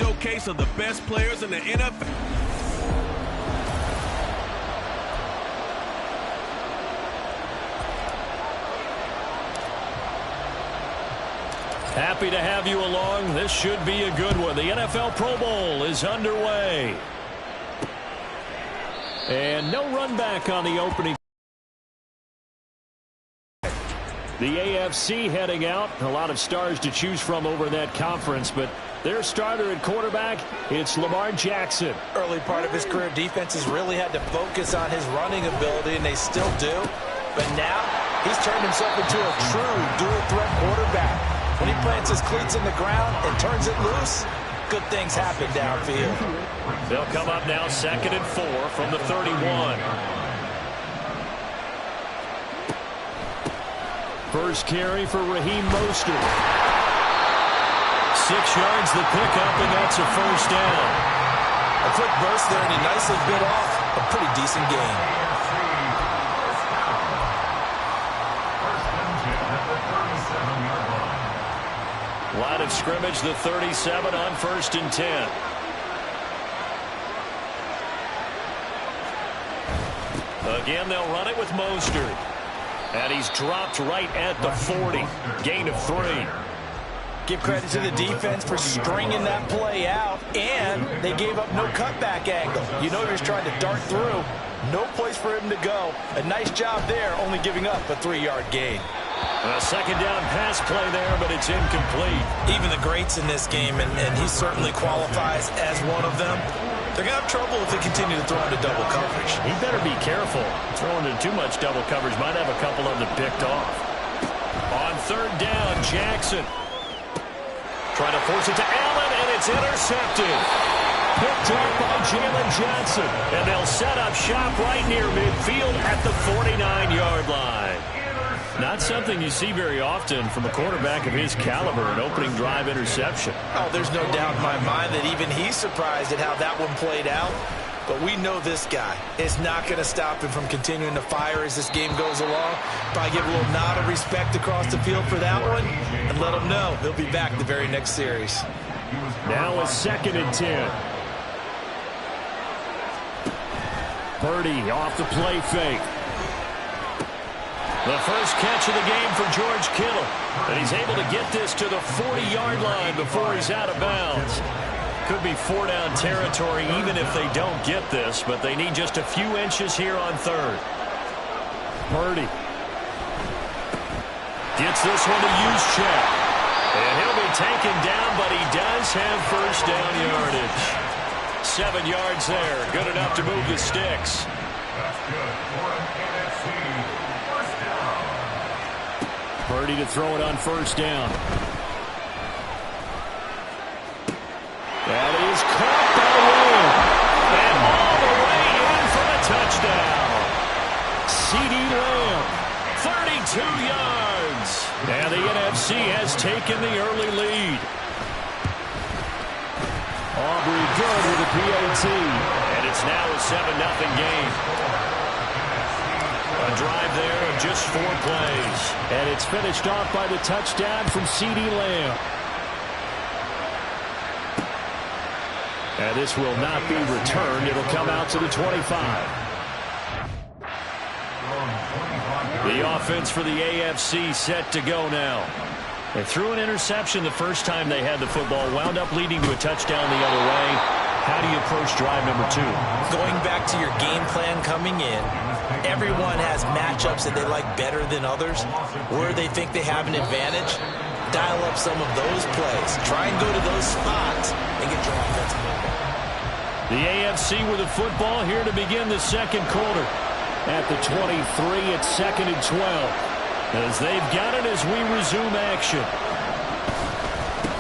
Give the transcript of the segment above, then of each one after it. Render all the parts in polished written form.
showcase of the best players in the NFL. Happy to have you along. This should be a good one. The NFL Pro Bowl is underway. And no run back on the opening. The AFC heading out. A lot of stars to choose from over that conference, but their starter at quarterback, it's Lamar Jackson. Early part of his career, defenses really had to focus on his running ability, and they still do. But now, he's turned himself into a true dual-threat quarterback. When he plants his cleats in the ground and turns it loose, good things happen downfield. They'll come up now 2nd and 4 from the 31. First carry for Raheem Mostert. 6 yards the pickup, and that's a first down. A quick burst there, and he nicely bit off a pretty decent gain. Line of scrimmage, the 37 on 1st and 10. Again, they'll run it with Mostert. And he's dropped right at the 40. Gain of 3. Give credit to the defense for stringing that play out, and they gave up no cutback angle. You know he was trying to dart through. No place for him to go. A nice job there, only giving up a 3-yard gain. A 2nd down pass play there, but it's incomplete. Even the greats in this game, and he certainly qualifies as one of them, they're going to have trouble if they continue to throw into double coverage. He better be careful. Throwing into too much double coverage might have a couple of them picked off. On 3rd down, Jackson. Trying to force it to Allen, and it's intercepted. Picked up by Jalen Johnson. And they'll set up shop right near midfield at the 49-yard line. Not something you see very often from a quarterback of his caliber, an opening drive interception. Oh, there's no doubt in my mind that even he's surprised at how that one played out. But we know this guy is not going to stop him from continuing to fire as this game goes along. Probably give a little nod of respect across the field for that one and let him know he'll be back the very next series. Now a 2nd and 10. Purdy off the play fake. The first catch of the game for George Kittle. And he's able to get this to the 40-yard line before he's out of bounds. Could be 4-down territory even if they don't get this, but they need just a few inches here on 3rd. Purdy gets this one to Juszczyk. And he'll be taken down, but he does have first down yardage. 7 yards there. Good enough to move the sticks. That's good for an NFC first down. Purdy to throw it on 1st down. That is caught by Lamb. And all the way in for a touchdown. C.D. Lamb, 32 yards. And the NFC has taken the early lead. Aubrey good with a PAT. And it's now a 7-0 game. A drive there of just 4 plays. And it's finished off by the touchdown from C.D. Lamb. And this will not be returned. It'll come out to the 25. The offense for the AFC set to go now. They threw an interception the first time they had the football, wound up leading to a touchdown the other way. How do you approach drive number 2? Going back to your game plan coming in, everyone has matchups that they like better than others. Where they think they have an advantage, dial up some of those plays. Try and go to those spots and get your offense moving. The AFC with the football here to begin the 2nd quarter. At the 23, it's 2nd and 12. As they've got it as we resume action.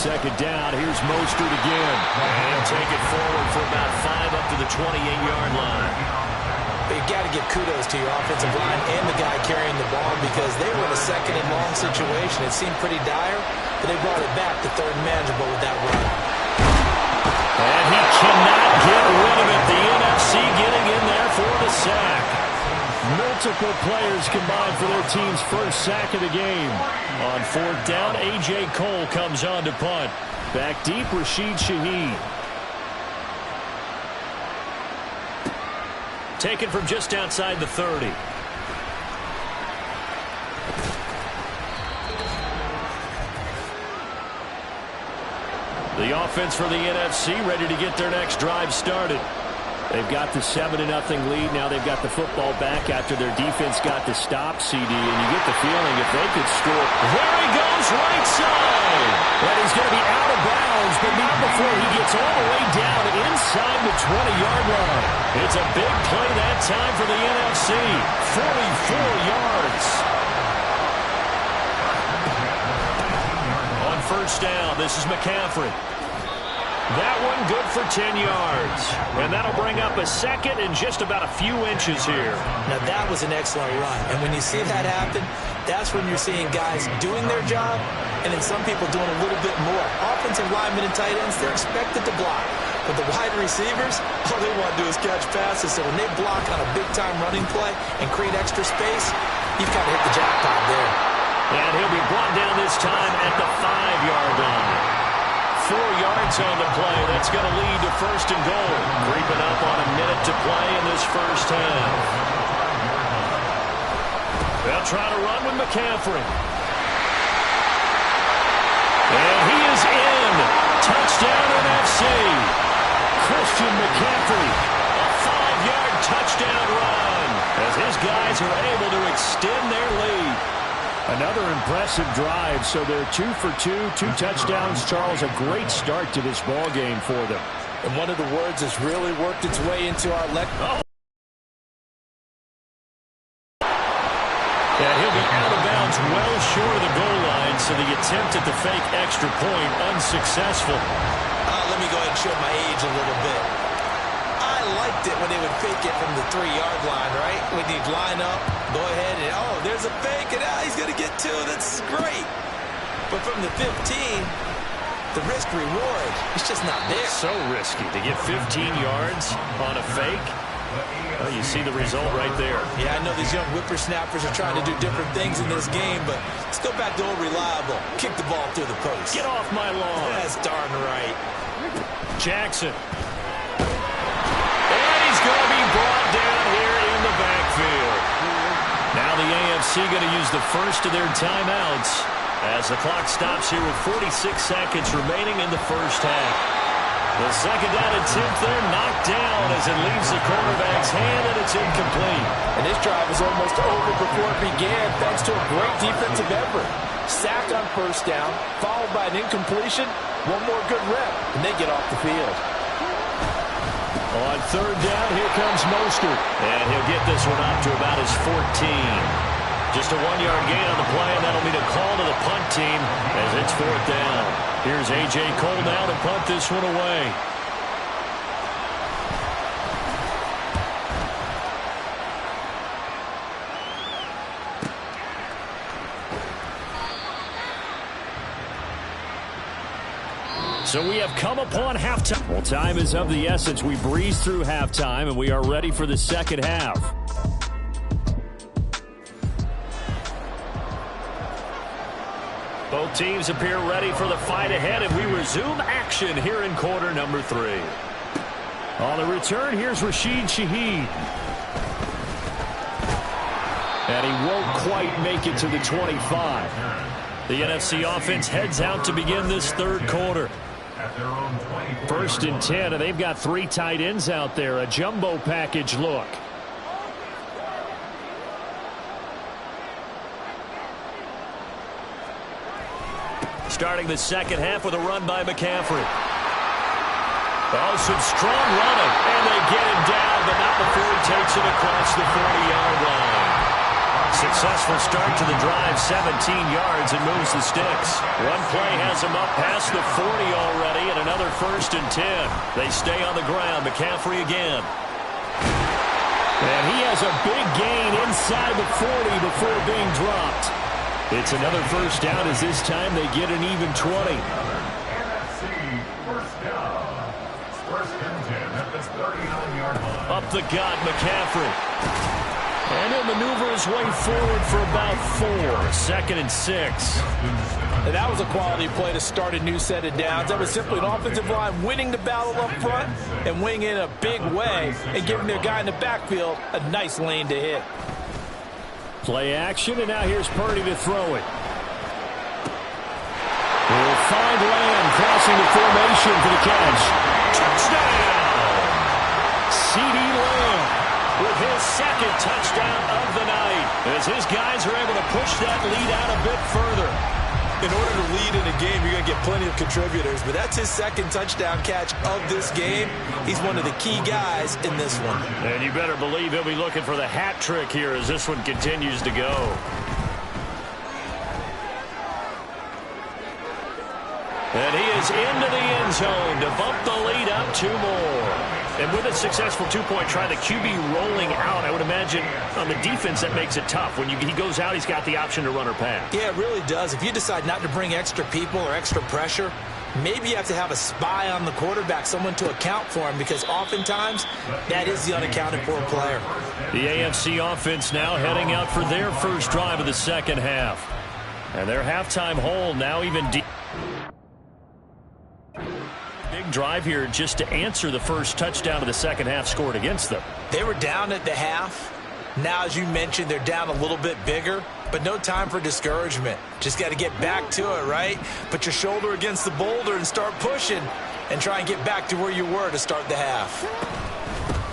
2nd down, here's Mostert again. And he'll take it forward for about 5 up to the 28-yard line. You've got to give kudos to your offensive line and the guy carrying the ball because they were in a 2nd and long situation. It seemed pretty dire, but they brought it back to 3rd and manageable with that run. And he cannot get rid of it. The NFC getting in there for the sack. Multiple players combined for their team's first sack of the game. On 4th down, A.J. Cole comes on to punt. Back deep, Rashid Shaheed. Taken from just outside the 30. The offense for the NFC ready to get their next drive started. They've got the 7-0 lead. Now they've got the football back after their defense got the stop, CD. And you get the feeling if they could score. There he goes, right side. And he's going to be out of bounds, but not before he gets all the way down inside the 20-yard line. It's a big play that time for the NFC. 44 yards. On first down, this is McCaffrey. That one good for 10 yards. And that'll bring up a second and just about a few inches here. Now, that was an excellent run. And when you see that happen, that's when you're seeing guys doing their job and then some people doing a little bit more. Offensive linemen and tight ends, they're expected to block. But the wide receivers, all they want to do is catch passes. So when they block on a big-time running play and create extra space, you've got to hit the jackpot there. And he'll be brought down this time at the 5-yard line. 4 yards on the play. That's going to lead to first and goal. Creeping up on a minute to play in this first half. They'll try to run with McCaffrey. And he is in. Touchdown NFC. Christian McCaffrey. A 5-yard touchdown run as his guys are able to extend their lead. Another impressive drive, so they're 2 for 2, 2 touchdowns. Charles, a great start to this ball game for them. And one of the words has really worked its way into our Yeah, he'll be out of bounds well short of the goal line, so the attempt at the fake extra point unsuccessful. Let me go ahead and show my age a little bit. I liked it when they would fake it from the 3-yard line, right? When you'd line up, go ahead and, oh, there's a fake, and he's going to get 2. That's great. But from the 15, the risk-reward, it's just not there. So risky to get 15 yards on a fake. Well, you see the result right there. Yeah, I know these young whippersnappers are trying to do different things in this game, but let's go back to old reliable. Kick the ball through the post. Get off my lawn. That's darn right. Jackson. And he's going to be brought down here in the backfield. Now the AFC going to use the first of their timeouts as the clock stops here with 46 seconds remaining in the first half. The second down attempt there knocked down as it leaves the quarterback's hand, and it's incomplete. And this drive was almost over before it began thanks to a great defensive effort. Sack on first down, followed by an incompletion. One more good rep, and they get off the field. On third down, here comes Mostert. And he'll get this one up to about his 14. Just a 1-yard gain on the play, and that'll be the call to the punt team as it's fourth down. Here's A.J. Cole now to punt this one away. So we have come upon halftime. Well, time is of the essence. We breeze through halftime, and we are ready for the second half. Both teams appear ready for the fight ahead, and we resume action here in quarter number 3. On the return, here's Rashid Shaheed. And he won't quite make it to the 25. The NFC offense heads out to begin this third quarter. First and 10, and they've got 3 tight ends out there. A jumbo package look. Starting the second half with a run by McCaffrey. Oh, some strong running. And they get him down, but not before he takes it across the 40-yard line. Successful start to the drive, 17 yards, and moves the sticks. One play has him up past the 40 already, and another first and 10. They stay on the ground. McCaffrey again. And he has a big gain inside the 40 before being dropped. It's another first down as this time they get an even 20. NFC first down. First and 10 at the 39-yard line. Up the gut, McCaffrey. And he'll maneuver his way forward for about 4. Second and 6. And that was a quality play to start a new set of downs. That was simply an offensive line winning the battle up front and winning in a big way and giving their guy in the backfield a nice lane to hit. Play action, and now here's Purdy to throw it. He'll find Lamb crossing the formation for the catch. Touchdown! C.D. Lamb with his second touchdown of the night, as his guys are able to push that lead out a bit further. In order to lead in a game, you're going to get plenty of contributors, but that's his second touchdown catch of this game. He's one of the key guys in this one. And you better believe he'll be looking for the hat trick here as this one continues to go. And he is into the end zone to bump the lead up 2 more. And with a successful two-point try, the QB rolling out, I would imagine on the defense that makes it tough. When he goes out, he's got the option to run or pass. Yeah, it really does. If you decide not to bring extra people or extra pressure, maybe you have to have a spy on the quarterback, someone to account for him, because oftentimes that is the unaccounted for player. The AFC offense now heading out for their first drive of the second half. And their halftime hole now even deep. Big drive here just to answer the first touchdown of the second half scored against them. They were down at the half. Now, as you mentioned, they're down a little bit bigger, but no time for discouragement. Just got to get back to it, right? Put your shoulder against the boulder and start pushing and try and get back to where you were to start the half.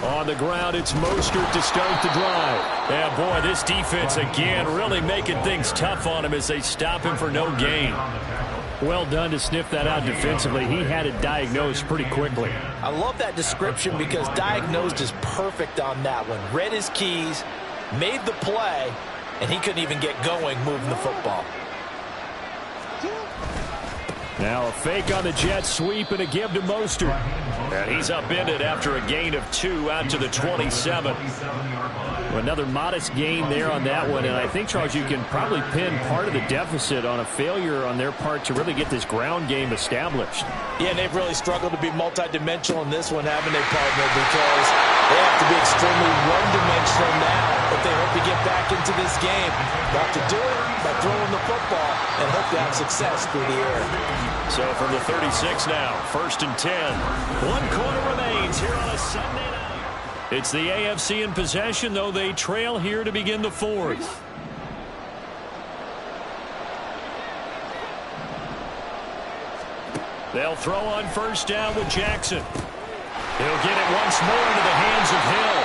On the ground, it's Mostert to start the drive. Yeah, boy, this defense again really making things tough on him as they stop him for no gain. Well done to sniff that out defensively. He had it diagnosed pretty quickly. I love that description because diagnosed is perfect on that one. Read his keys, made the play, and he couldn't even get going moving the football. Now a fake on the jet sweep and a give to Mostert. And he's upended after a gain of 2 out to the 27. Another modest gain there on that one, and I think, Charles, you can probably pin part of the deficit on a failure on their part to really get this ground game established. Yeah, and they've really struggled to be multidimensional in this one, haven't they, partner, because they have to be extremely one-dimensional now if they hope to get back into this game. They have to do it by throwing the football and hope to have success through the air. So from the 36 now, 1st and 10. 1 quarter remains here on a Sunday night. It's the AFC in possession, though they trail here to begin the 4th. They'll throw on 1st down with Jackson. He'll get it once more into the hands of Hill.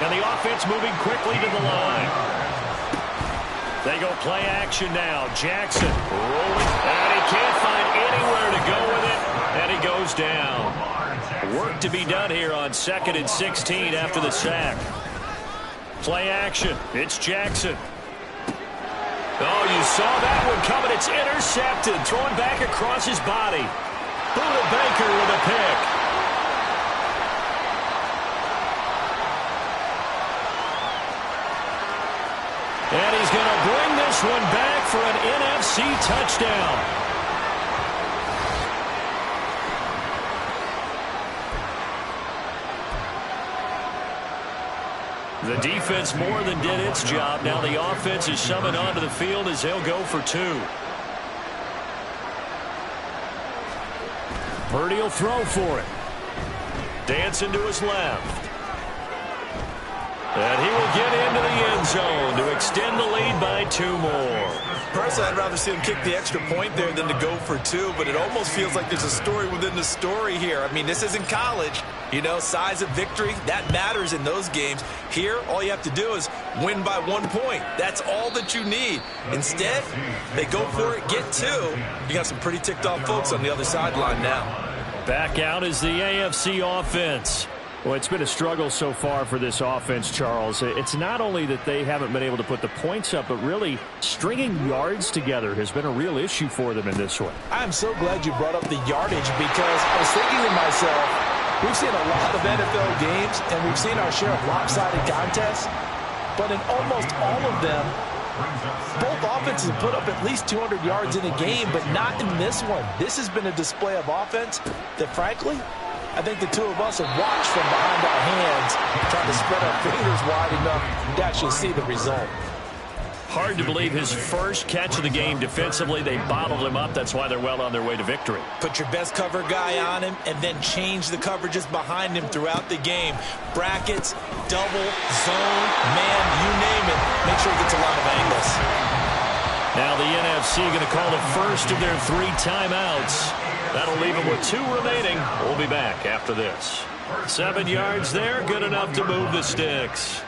And the offense moving quickly to the line. They go play action now. Jackson rolling, and he can't find anywhere to go with it, and he goes down. Work to be done here on 2nd and 16 after the sack. Play action. It's Jackson. Oh, you saw that one coming. It's intercepted. Thrown back across his body. Buda Baker with a pick. And he's going to bring this one back for an NFC touchdown. The defense more than did its job. Now the offense is summoned onto the field as they'll go for 2. Purdy will throw for it. Dancing to his left. And he will get into the end zone to extend the lead by 2 more. Personally, I'd rather see him kick the extra point there than to go for 2, but it almost feels like there's a story within the story here. I mean, this isn't college. You know, size of victory, that matters in those games. Here, all you have to do is win by 1 point. That's all that you need. Instead, they go for it, get 2. You got some pretty ticked off folks on the other sideline now. Back out is the AFC offense. Well, it's been a struggle so far for this offense, Charles. It's not only that they haven't been able to put the points up, but really stringing yards together has been a real issue for them in this one. I'm so glad you brought up the yardage because I was thinking to myself, we've seen a lot of NFL games and we've seen our share of lopsided contests, but in almost all of them, both offenses have put up at least 200 yards in a game, but not in this one. This has been a display of offense that, frankly, I think the 2 of us have watched from behind our hands, trying to spread our fingers wide enough to actually see the result. Hard to believe his first catch of the game defensively. They bottled him up. That's why they're well on their way to victory. Put your best cover guy on him and then change the coverages behind him throughout the game. Brackets, double, zone, man, you name it. Make sure he gets a lot of angles. Now the NFC going to call the first of their 3 timeouts. That'll leave them with 2 remaining. We'll be back after this. 7 yards there, good enough to move the sticks.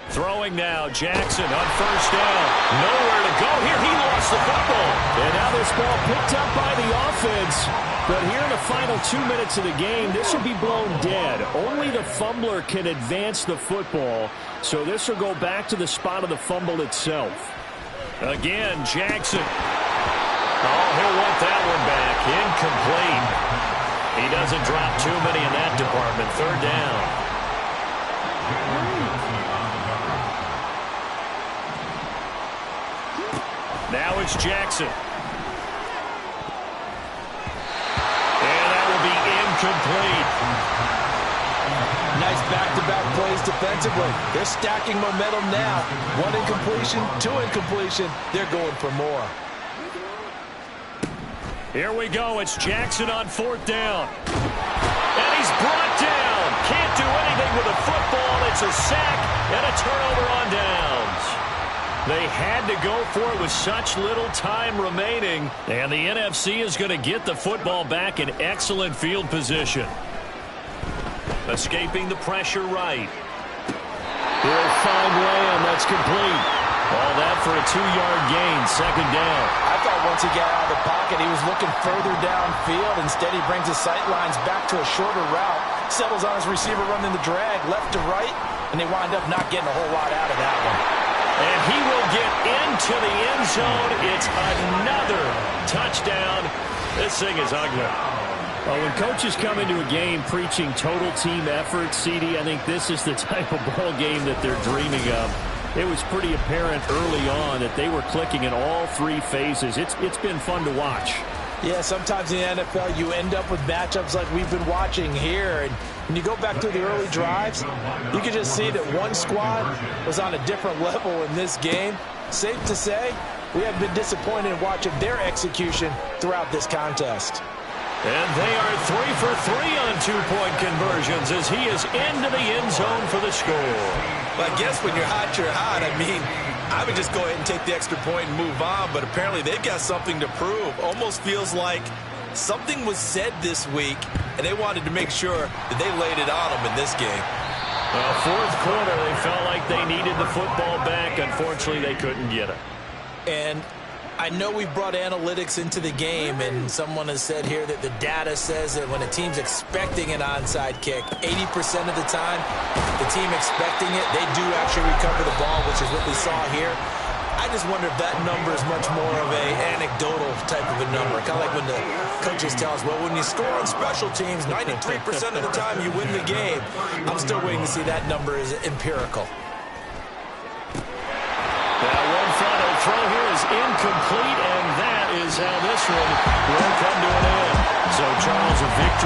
Throwing now, Jackson on first down. Nowhere to go here. He lost the football. And now this ball picked up by the offense. But here in the final 2 minutes of the game, this will be blown dead. Only the fumbler can advance the football. So this will go back to the spot of the fumble itself. Again, Jackson. Oh, he'll want that one back. Incomplete. He doesn't drop too many in that department. 3rd down. Now it's Jackson. And that will be incomplete. Nice back-to-back plays defensively. They're stacking momentum now. 1 incompletion, 2 incompletion. They're going for more. Here we go. It's Jackson on 4th down. And he's brought down. Can't do anything with a football. It's a sack and a turnover on downs. They had to go for it with such little time remaining. And the NFC is going to get the football back in excellent field position. Escaping the pressure right. He'll find Lamb. That's complete. All that for a 2-yard gain. 2nd down. I thought once he got out of the pocket, he was looking further downfield. Instead, he brings his sight lines back to a shorter route. Settles on his receiver running the drag left to right. And they wind up not getting a whole lot out of that one. And he will get into the end zone. It's another touchdown. This thing is ugly. Well, when coaches come into a game preaching total team effort, CD, I think this is the type of ball game that they're dreaming of. It was pretty apparent early on that they were clicking in all 3 phases. It's been fun to watch. Yeah, sometimes in the NFL you end up with matchups like we've been watching here. And when you go back to the early drives, you can just see that one squad was on a different level in this game. Safe to say, we have been disappointed in watching their execution throughout this contest. And they are 3 for 3 on 2-point conversions as he is into the end zone for the score. Well, I guess when you're hot, you're hot. I mean, I would just go ahead and take the extra point and move on, but apparently they've got something to prove. Almost feels like something was said this week, and they wanted to make sure that they laid it on them in this game. Well, 4th quarter, they felt like they needed the football back. Unfortunately, they couldn't get it. And I know we brought analytics into the game, and someone has said here that the data says that when a team's expecting an onside kick, 80% of the time, the team expecting it, they do actually recover the ball, which is what we saw here. I just wonder if that number is much more of a anecdotal type of a number. Kind of like when the coaches tell us, well, when you score on special teams, 93% of the time you win the game. I'm still waiting to see that number is empirical. That one final throw here is incomplete, and that is how this one will come to an end. So, Charles, a victory.